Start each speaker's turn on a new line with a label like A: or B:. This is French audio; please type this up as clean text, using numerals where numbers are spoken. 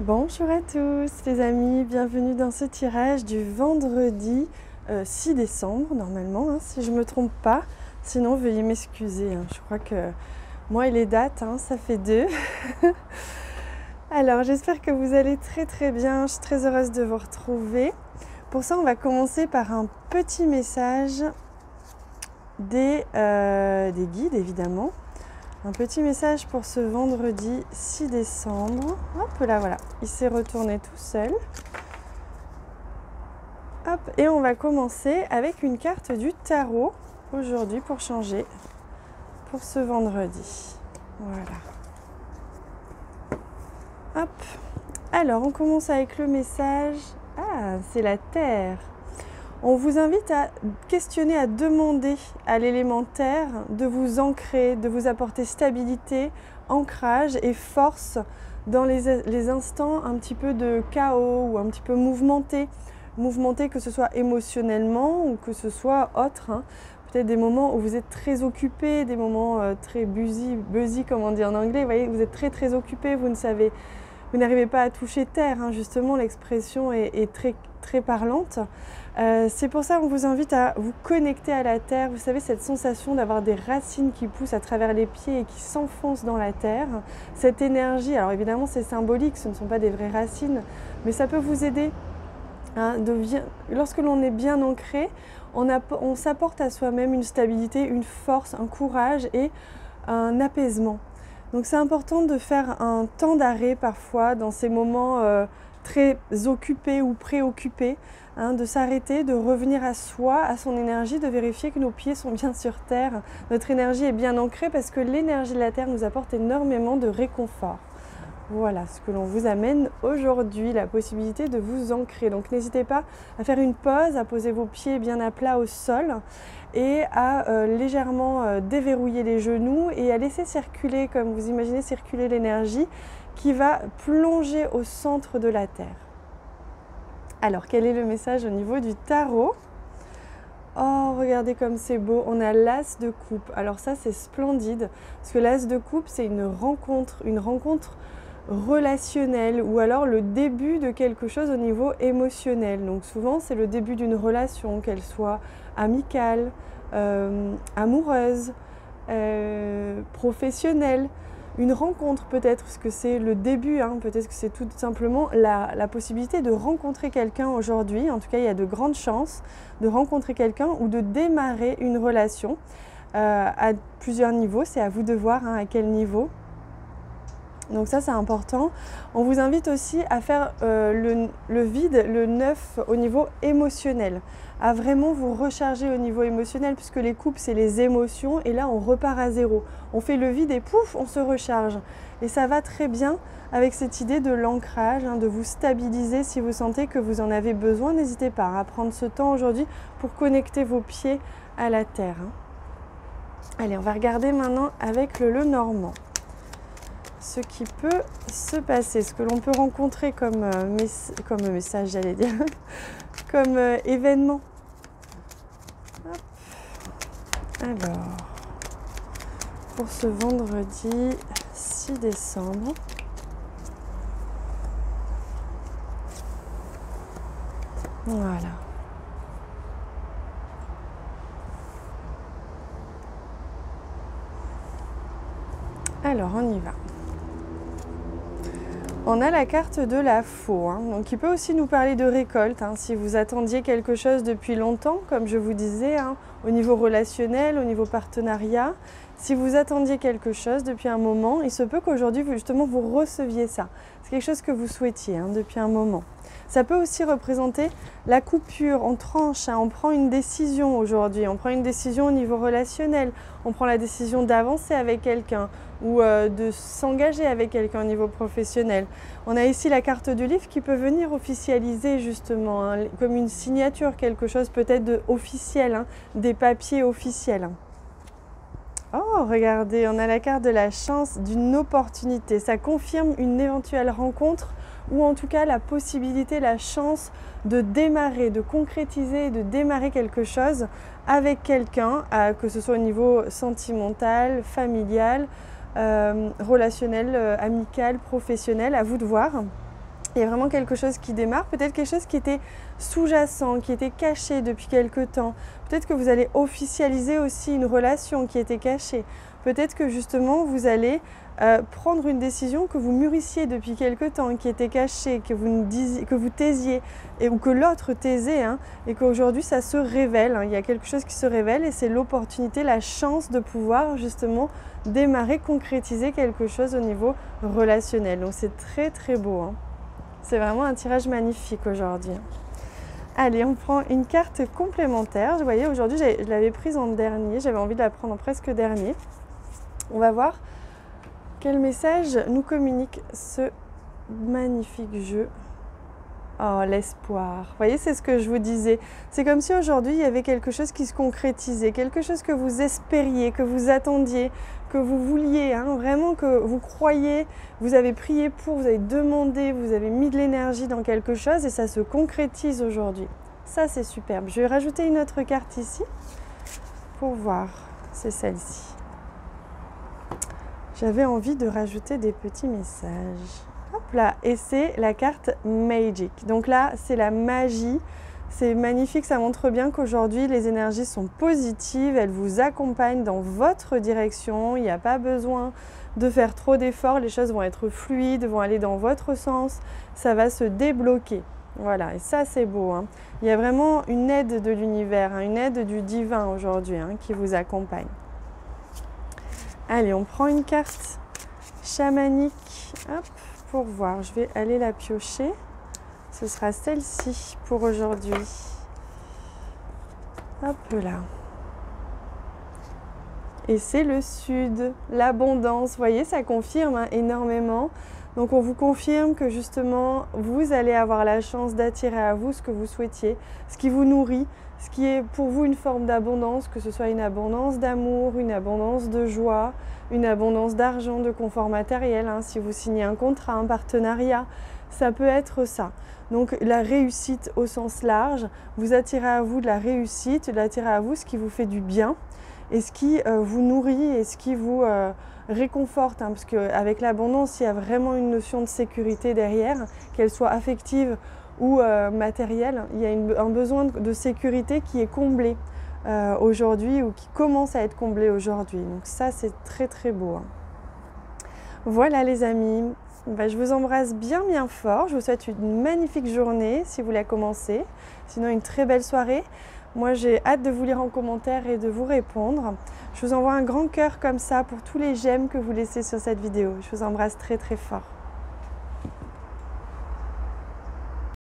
A: Bonjour à tous les amis, bienvenue dans ce tirage du vendredi 6 décembre normalement, si je ne me trompe pas. Sinon veuillez m'excuser, je crois que moi et les dates, ça fait deux. Alors j'espère que vous allez très bien, je suis très heureuse de vous retrouver. Pour ça on va commencer par un petit message des guides évidemment. Un petit message pour ce vendredi 6 décembre. Hop là, voilà, il s'est retourné tout seul. Hop, et on va commencer avec une carte du tarot aujourd'hui pour changer pour ce vendredi. Voilà. Hop. Alors, on commence avec le message. Ah, c'est la Terre. On vous invite à questionner, à demander à l'élémentaire de vous ancrer, de vous apporter stabilité, ancrage et force dans les instants un petit peu de chaos ou un petit peu mouvementés. Mouvementés que ce soit émotionnellement ou que ce soit autre. Peut-être des moments où vous êtes très occupé, des moments très busy comme on dit en anglais. Vous voyez, vous êtes très occupé, vous n'arrivez pas à toucher terre. Justement, l'expression est très parlante. C'est pour ça qu'on vous invite à vous connecter à la terre. Vous savez, cette sensation d'avoir des racines qui poussent à travers les pieds et qui s'enfoncent dans la terre. Cette énergie, alors évidemment c'est symbolique, ce ne sont pas des vraies racines, mais ça peut vous aider. Lorsque l'on est bien ancré, on s'apporte à soi-même une stabilité, une force, un courage et un apaisement. Donc c'est important de faire un temps d'arrêt parfois dans ces moments très occupés ou préoccupés, de s'arrêter, de revenir à soi, à son énergie, de vérifier que nos pieds sont bien sur terre, notre énergie est bien ancrée parce que l'énergie de la terre nous apporte énormément de réconfort. Voilà ce que l'on vous amène aujourd'hui, la possibilité de vous ancrer. Donc n'hésitez pas à faire une pause, à poser vos pieds bien à plat au sol et à légèrement déverrouiller les genoux et à laisser circuler, comme vous imaginez, circuler l'énergie qui va plonger au centre de la Terre. Alors, quel est le message au niveau du tarot ? Oh, regardez comme c'est beau, on a l'As de coupe. Alors ça, c'est splendide, parce que l'As de coupe, c'est une rencontre relationnelle ou alors le début de quelque chose au niveau émotionnel. Donc souvent, c'est le début d'une relation, qu'elle soit amicale, amoureuse, professionnelle. Une rencontre peut-être, parce que c'est le début, peut-être que c'est tout simplement la possibilité de rencontrer quelqu'un aujourd'hui. En tout cas, il y a de grandes chances de rencontrer quelqu'un ou de démarrer une relation à plusieurs niveaux. C'est à vous de voir à quel niveau. Donc ça, c'est important. On vous invite aussi à faire le vide, le neuf au niveau émotionnel, à vraiment vous recharger au niveau émotionnel, puisque les coupes, c'est les émotions, et là, on repart à zéro. On fait le vide et pouf, on se recharge. Et ça va très bien avec cette idée de l'ancrage, de vous stabiliser si vous sentez que vous en avez besoin. N'hésitez pas à prendre ce temps aujourd'hui pour connecter vos pieds à la terre. Allez, on va regarder maintenant avec le Lenormand. Ce qui peut se passer, ce que l'on peut rencontrer comme message, j'allais dire, comme événement. Hop. Alors, pour ce vendredi 6 décembre, voilà. Alors, on y va. On a la carte de la faux, donc qui peut aussi nous parler de récolte, si vous attendiez quelque chose depuis longtemps, comme je vous disais, au niveau relationnel, au niveau partenariat. Si vous attendiez quelque chose depuis un moment, il se peut qu'aujourd'hui, justement, vous receviez ça. C'est quelque chose que vous souhaitiez depuis un moment. Ça peut aussi représenter la coupure, on tranche, on prend une décision aujourd'hui, on prend une décision au niveau relationnel, on prend la décision d'avancer avec quelqu'un ou de s'engager avec quelqu'un au niveau professionnel. On a ici la carte du livre qui peut venir officialiser justement, comme une signature, quelque chose peut-être d'officiel, des papiers officiels. Oh, regardez, on a la carte de la chance, d'une opportunité. Ça confirme une éventuelle rencontre ou en tout cas la possibilité, la chance de démarrer, de concrétiser, de démarrer quelque chose avec quelqu'un, que ce soit au niveau sentimental, familial, relationnel, amical, professionnel, à vous de voir. Il y a vraiment quelque chose qui démarre, peut-être quelque chose qui était sous-jacent, qui était caché depuis quelque temps. Peut-être que vous allez officialiser aussi une relation qui était cachée. Peut-être que justement vous allez prendre une décision que vous mûrissiez depuis quelque temps, qui était cachée, que vous taisiez, ou que l'autre taisait, hein, et qu'aujourd'hui ça se révèle. Hein. Il y a quelque chose qui se révèle et c'est l'opportunité, la chance de pouvoir justement démarrer, concrétiser quelque chose au niveau relationnel. Donc c'est très très beau. Hein. C'est vraiment un tirage magnifique aujourd'hui. Allez, on prend une carte complémentaire. Vous voyez, aujourd'hui, je l'avais prise en dernier. J'avais envie de la prendre en presque dernier. On va voir quel message nous communique ce magnifique jeu. Oh, l'espoir. Vous voyez, c'est ce que je vous disais. C'est comme si aujourd'hui, il y avait quelque chose qui se concrétisait, quelque chose que vous espériez, que vous attendiez, que vous vouliez, hein, vraiment que vous croyez, vous avez prié pour, vous avez demandé, vous avez mis de l'énergie dans quelque chose et ça se concrétise aujourd'hui. Ça, c'est superbe. Je vais rajouter une autre carte ici pour voir. C'est celle-ci. J'avais envie de rajouter des petits messages. Hop là, et c'est la carte Magic. Donc là, c'est la magie. C'est magnifique, ça montre bien qu'aujourd'hui, les énergies sont positives, elles vous accompagnent dans votre direction. Il n'y a pas besoin de faire trop d'efforts, les choses vont être fluides, vont aller dans votre sens, ça va se débloquer. Voilà, et ça, c'est beau. Hein. Il y a vraiment une aide de l'univers, hein, une aide du divin aujourd'hui hein, qui vous accompagne. Allez, on prend une carte chamanique. Hop. Pour voir, je vais aller la piocher. Ce sera celle-ci pour aujourd'hui. Hop là. Et c'est le sud, l'abondance. Vous voyez, ça confirme hein, énormément. Donc on vous confirme que justement, vous allez avoir la chance d'attirer à vous ce que vous souhaitiez, ce qui vous nourrit, ce qui est pour vous une forme d'abondance, que ce soit une abondance d'amour, une abondance de joie, une abondance d'argent, de confort matériel. Hein. Si vous signez un contrat, un partenariat, ça peut être ça. Donc la réussite au sens large, vous attirez à vous de la réussite, d'attirer à vous ce qui vous fait du bien et ce qui vous nourrit et ce qui vous réconforte. Hein, parce qu'avec l'abondance, il y a vraiment une notion de sécurité derrière, qu'elle soit affective ou matérielle. Il y a un besoin de sécurité qui est comblé aujourd'hui ou qui commence à être comblé aujourd'hui. Donc ça, c'est très très beau. Hein. Voilà les amis. Je vous embrasse bien bien fort. Je vous souhaite une magnifique journée si vous la commencez. Sinon, une très belle soirée. Moi, j'ai hâte de vous lire en commentaire et de vous répondre. Je vous envoie un grand cœur comme ça pour tous les j'aime que vous laissez sur cette vidéo. Je vous embrasse très très fort.